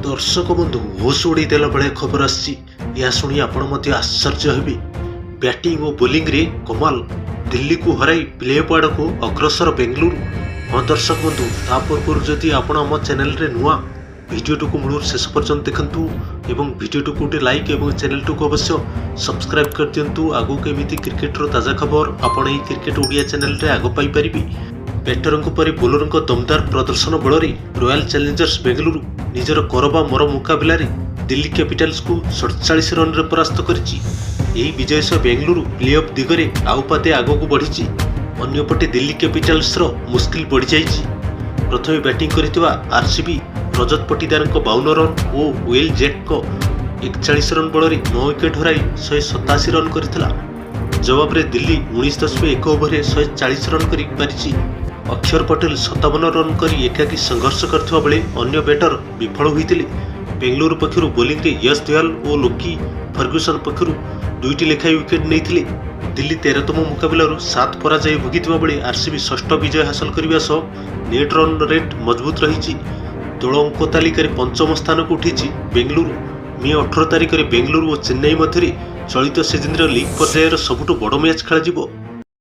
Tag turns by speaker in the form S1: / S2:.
S1: दर्शक बंधु होश उड़ेदेला बेले खबर आसी शुणी आपण आश्चर्य हेबे। बैटिंग और बोलिंग रे कमाल, दिल्ली को हराई प्लेऑफ आड़क अग्रसर बेंगलुरु। हाँ दर्शक बंधु, ता पूर्व जदि आपण आम चैनल रे नुआ भिडियो को मूल शेष पर्यंत देखंतु एवं भिडियो को गोटे लाइक एवं चैनल को अवश्य सब्सक्राइब कर दिंतु। आगु केमिति क्रिकेट रो ताजा खबर आपण एही क्रिकेट ओडिया चैनल रे आगो पाई परिबे। बैटरंक परे बोलरंक दमदार प्रदर्शन बल रॉयल चैलेंजर्स बेंगलुरु निजर करबा मर मुकाबला दिल्ली कैपिटल्स को 47 रन रे परास्त करिछि। एही विजय सह बेंगलुरु प्लेऑफ दिगरे आउ पाते आगो बढ़िछि। अन्यपटे दिल्ली कैपिटल्स रो मुश्किल बढ़ी जाइछि। प्रथमे बैटिंग करितबा आरसीबी रजत पटीदार 52 रन और वेल जैक 41 रन बल 9 विकेट हराई 187 रन करथिला। जवाब रे दिल्ली 19.1 ओवर 140 रन करि पारिछि। अक्षर पटेल 57 रन करी एकाकी संघर्ष करथिबा बेले अन्य बैटर विफल होइतिले। बेंगलुरु पक्षरु बोलिंग रे यश दयाल और लोकी फर्ग्यूसन पक्षरु दुईटी लेखाई विकेट नैथिले। दिल्ली 13तम मुकाबलारू 7 पराजय भोगिथिबा बेले आरसीबी 6ठ विजय हासिल करबा सह नेट रन रेट मजबूत रहिछि। दल अंक तालिकार 5म स्थान को उठिछि। बेंगलुरु मे 18 तारिख में बेंगलुरु और चेन्नई मध्य चलित सीजन लीग पर्यायर सबुठ बड़ मैच खेल।